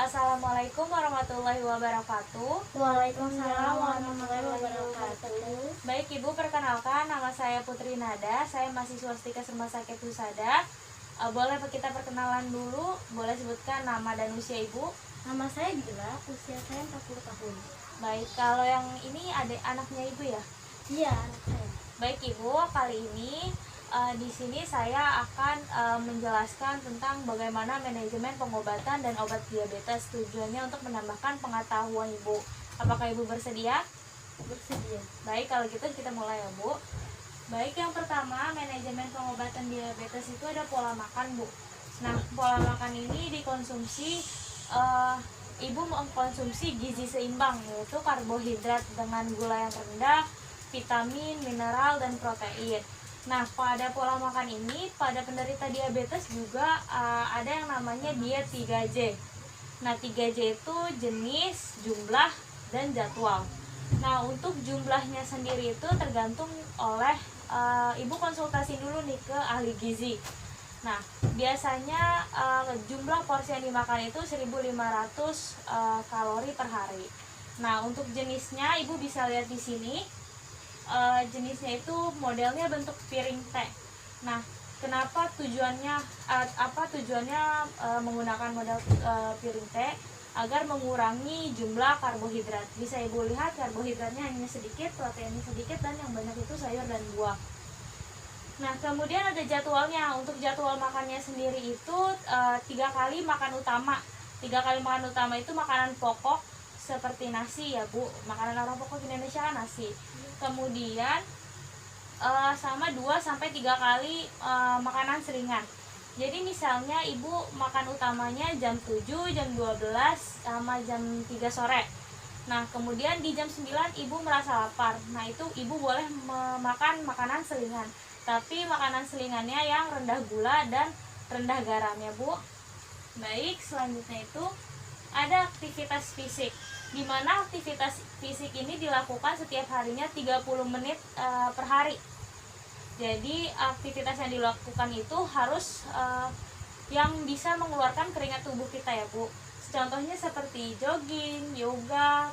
Assalamualaikum warahmatullahi wabarakatuh. Waalaikumsalam warahmatullahi wabarakatuh. Baik Ibu, perkenalkan nama saya Putri Nada. Saya mahasiswa Stikes Rumah Sakit Husada. Boleh kita perkenalan dulu? Boleh sebutkan nama dan usia Ibu? Nama saya Bila, usia saya 40 tahun. Baik, kalau yang ini adik anaknya Ibu ya? Iya, anak saya. Baik Ibu, kali ini di sini saya akan menjelaskan tentang bagaimana manajemen pengobatan dan obat diabetes. Tujuannya untuk menambahkan pengetahuan Ibu. Apakah Ibu bersedia? Bersedia. Baik, kalau gitu kita mulai ya Bu. Baik, yang pertama manajemen pengobatan diabetes itu ada pola makan Bu. Nah, pola makan ini dikonsumsi Ibu mengkonsumsi gizi seimbang, yaitu karbohidrat dengan gula yang rendah, vitamin, mineral, dan protein. Nah, pada pola makan ini, pada penderita diabetes juga ada yang namanya diet 3J. Nah, 3J itu jenis, jumlah, dan jadwal. Nah, untuk jumlahnya sendiri itu tergantung oleh Ibu konsultasi dulu nih ke ahli gizi. Nah, biasanya jumlah porsi yang dimakan itu 1.500 kalori per hari. Nah, untuk jenisnya Ibu bisa lihat di sini. Jenisnya itu modelnya bentuk piring teh. Nah, kenapa tujuannya menggunakan model piring teh? Agar mengurangi jumlah karbohidrat. Bisa Ibu lihat karbohidratnya hanya sedikit, proteinnya sedikit, dan yang banyak itu sayur dan buah. Nah, kemudian ada jadwalnya. Untuk jadwal makannya sendiri itu 3 kali makan utama. 3 kali makan utama itu makanan pokok seperti nasi ya Bu. Makanan orang pokok di Indonesia nasi. Kemudian sama 2-3 kali makanan selingan. Jadi misalnya Ibu makan utamanya jam 7, jam 12, sama jam 3 sore. Nah, kemudian di jam 9 Ibu merasa lapar. Nah, itu Ibu boleh memakan makanan selingan. Tapi makanan selingannya yang rendah gula dan rendah garam ya Bu. Baik, selanjutnya itu ada aktivitas fisik. Di mana aktivitas fisik ini dilakukan setiap harinya 30 menit per hari. Jadi aktivitas yang dilakukan itu harus yang bisa mengeluarkan keringat tubuh kita ya Bu. Contohnya seperti jogging, yoga,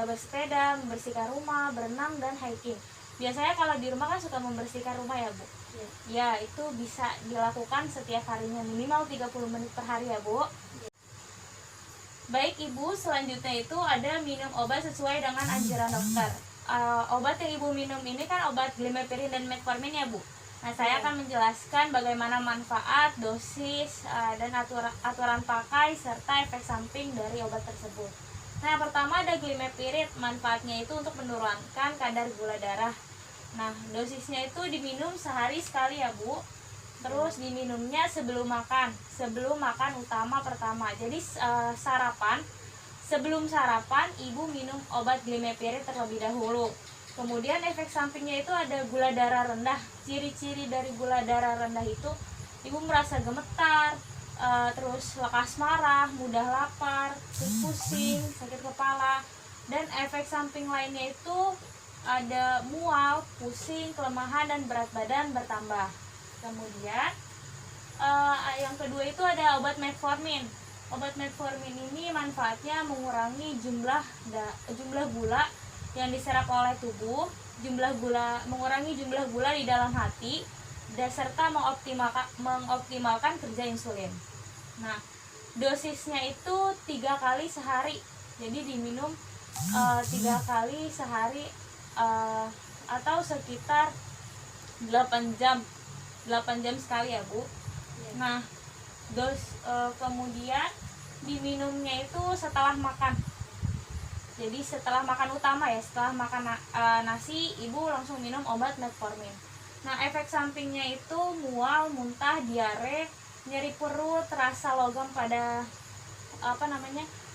bersepeda, membersihkan rumah, berenang, dan hiking. Biasanya kalau di rumah kan suka membersihkan rumah ya Bu. Ya, itu bisa dilakukan setiap harinya minimal 30 menit per hari ya Bu. Baik Ibu, selanjutnya itu ada minum obat sesuai dengan anjuran dokter. Obat yang Ibu minum ini kan obat glimepirin dan metformin ya Bu. Nah, saya akan menjelaskan bagaimana manfaat, dosis, dan aturan pakai serta efek samping dari obat tersebut. Nah, yang pertama ada glimepirin. Manfaatnya itu untuk menurunkan kadar gula darah. Nah, dosisnya itu diminum sehari sekali ya Bu. Terus diminumnya sebelum makan utama pertama. Jadi sebelum sarapan Ibu minum obat glimepirin terlebih dahulu. Kemudian efek sampingnya itu ada gula darah rendah. Ciri-ciri dari gula darah rendah itu Ibu merasa gemetar, terus lekas marah, mudah lapar, terus pusing, sakit kepala, dan efek samping lainnya itu ada mual, pusing, kelemahan, dan berat badan bertambah. Kemudian yang kedua itu ada obat metformin. Obat metformin ini manfaatnya mengurangi jumlah gula yang diserap oleh tubuh, mengurangi jumlah gula di dalam hati, dan serta mengoptimalkan kerja insulin. Nah, dosisnya itu 3 kali sehari. Jadi diminum 3 kali sehari atau sekitar 8 jam sekali ya Bu. Nah, kemudian diminumnya itu setelah makan. Jadi setelah makan utama ya, setelah makan nasi, Ibu langsung minum obat metformin. Nah, efek sampingnya itu mual, muntah, diare, nyeri perut, rasa logam pada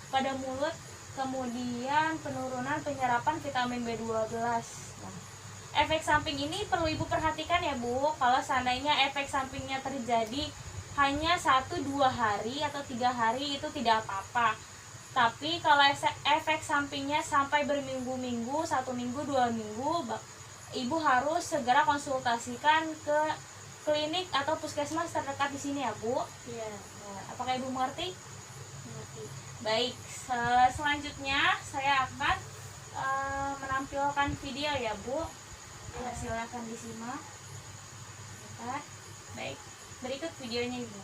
pada mulut, kemudian penurunan penyerapan vitamin B12. Nah, efek samping ini perlu Ibu perhatikan ya Bu. Kalau seandainya efek sampingnya terjadi hanya 1-2 hari atau 3 hari itu tidak apa-apa. Tapi kalau efek sampingnya sampai berminggu-minggu, 1 minggu, 2 minggu, Ibu harus segera konsultasikan ke klinik atau puskesmas terdekat di sini ya Bu. Iya. Nah, apakah Ibu mengerti? Mengerti. Baik, selanjutnya saya akan menampilkan video ya Bu. Silakan disimak. Bentar. Baik, berikut videonya Ibu.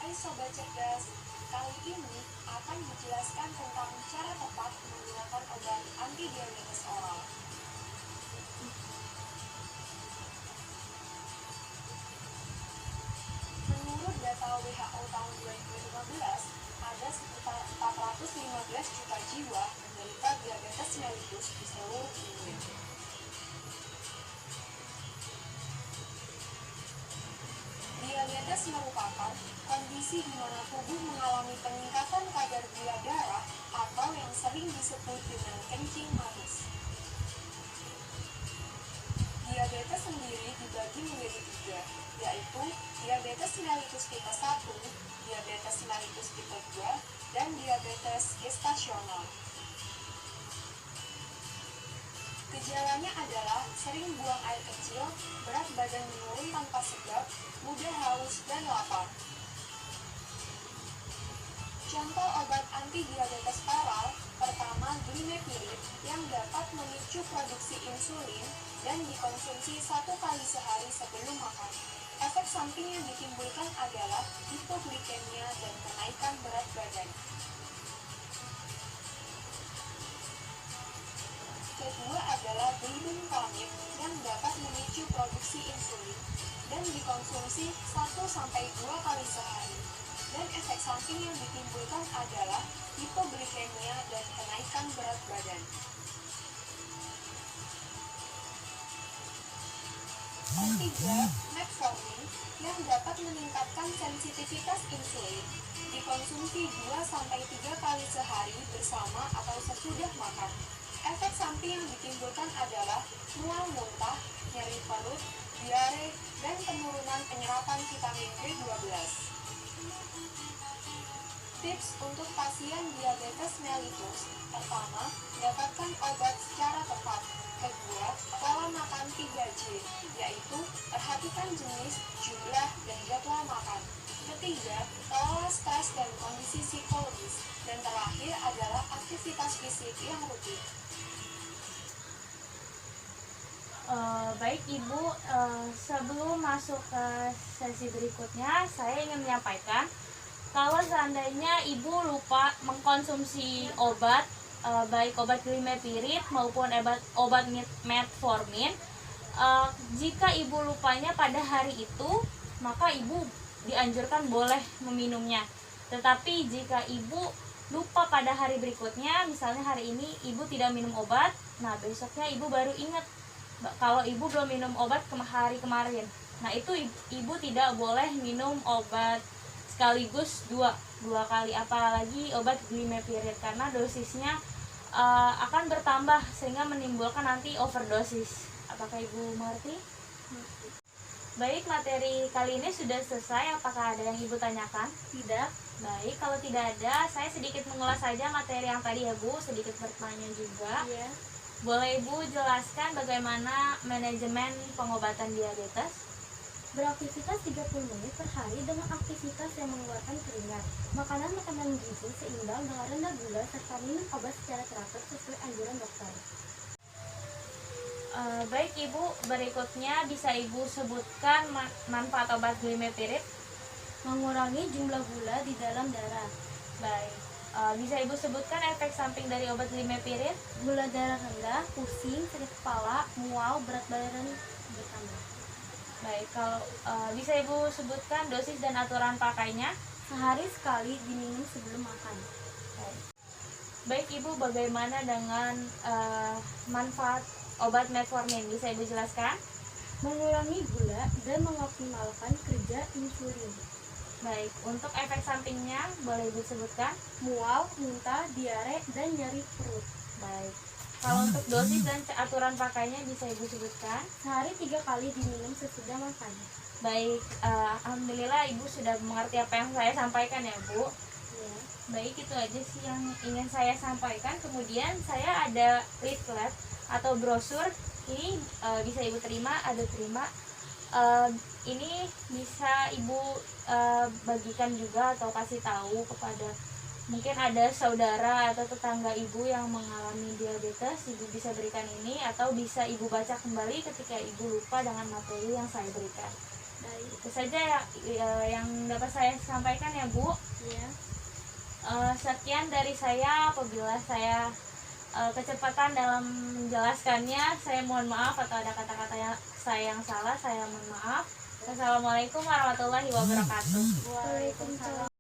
Hai Sobat Cerdas, kali ini akan dijelaskan tentang cara tepat menggunakan obat anti diabetes oral. Menurut data WHO tahun 2015, ada sekitar 415 juta jiwa menderita diabetes mellitus di seluruh dunia. Diabetes merupakan kondisi di mana tubuh mengalami peningkatan kadar gula darah atau yang sering disebut dengan kencing manis. Diabetes sendiri dibagi menjadi 3, yaitu diabetes mellitus tipe 1, diabetes mellitus tipe 2, dan diabetes gestasional. Gejalanya adalah sering buang air kecil, berat badan menurun tanpa sebab, mudah haus, dan lapar. Contoh obat anti diabetes oral, pertama glimepirid yang dapat memicu produksi insulin dan dikonsumsi 1 kali sehari sebelum makan. Efek samping yang ditimbulkan adalah hipoglikemia dan kenaikan berat badan. Kedua adalah glibenclamid yang dapat memicu produksi insulin dan dikonsumsi 1-2 kali sehari. Dan efek samping yang ditimbulkan adalah hipoglikemia dan kenaikan berat badan. Ketiga, metformin yang dapat meningkatkan sensitivitas insulin, dikonsumsi 2-3 kali sehari bersama atau sesudah makan. Efek samping yang ditimbulkan adalah mual muntah, nyeri perut, diare, dan penurunan penyerapan vitamin B12. Tips untuk pasien diabetes mellitus: pertama, dapatkan obat secara tepat. Kedua, pola makan 3J, yaitu perhatikan jenis, jumlah, dan jadwal makan. Ketiga, kelola stres dan kondisi psikologis. Dan terakhir adalah aktivitas fisik yang rutin. Baik Ibu, sebelum masuk ke sesi berikutnya, saya ingin menyampaikan kalau seandainya Ibu lupa mengkonsumsi obat, baik obat glimepirid maupun obat metformin, jika Ibu lupanya pada hari itu, maka Ibu dianjurkan boleh meminumnya. Tetapi jika Ibu lupa pada hari berikutnya, misalnya hari ini Ibu tidak minum obat, nah besoknya Ibu baru ingat kalau Ibu belum minum obat hari kemarin. Nah itu Ibu tidak boleh minum obat sekaligus dua kali, apalagi obat glimepirid, karena dosisnya akan bertambah sehingga menimbulkan nanti overdosis. Apakah Ibu mengerti? Baik, materi kali ini sudah selesai. Apakah ada yang Ibu tanyakan? Tidak. Baik, kalau tidak ada, saya sedikit mengulas saja materi yang tadi ya Bu, sedikit bertanya juga. Iya. Boleh Ibu jelaskan bagaimana manajemen pengobatan diabetes? Beraktivitas 30 menit per hari dengan aktivitas yang mengeluarkan keringat. Makanan-makanan gizi seimbang dengan rendah gula serta minum obat secara teratur sesuai anjuran dokter. Baik Ibu, berikutnya bisa Ibu sebutkan manfaat obat glimepirid? Mengurangi jumlah gula di dalam darah. Baik, bisa Ibu sebutkan efek samping dari obat glimepirid? Gula darah rendah, pusing, sakit kepala, mual, berat badan bertambah. Baik, kalau bisa Ibu sebutkan dosis dan aturan pakainya? Sehari sekali diminum sebelum makan. Baik Ibu, bagaimana dengan manfaat obat metformin? Bisa Ibu jelaskan? Mengurangi gula dan mengoptimalkan kerja insulin. Baik, untuk efek sampingnya boleh Ibu sebutkan? Mual, muntah, diare, dan nyeri perut. Baik, kalau untuk dosis dan aturan pakainya bisa Ibu sebutkan? Sehari 3 kali diminum sesudah makan. Baik, alhamdulillah Ibu sudah mengerti apa yang saya sampaikan ya Bu. Ya. Baik, itu aja sih yang ingin saya sampaikan. Kemudian saya ada leaflet atau brosur. Ini bisa Ibu terima, ada terima. ini bisa ibu bagikan juga atau kasih tahu kepada mungkin ada saudara atau tetangga ibu yang mengalami diabetes. Ibu bisa berikan ini atau bisa ibu baca kembali ketika ibu lupa dengan materi yang saya berikan. Baik. Itu saja yang dapat saya sampaikan ya Bu. Ya. Sekian dari saya. Apabila saya kecepatan dalam menjelaskannya, saya mohon maaf, atau ada kata-kata saya yang salah, saya mohon maaf. Wassalamualaikum warahmatullahi wabarakatuh. Waalaikumsalam.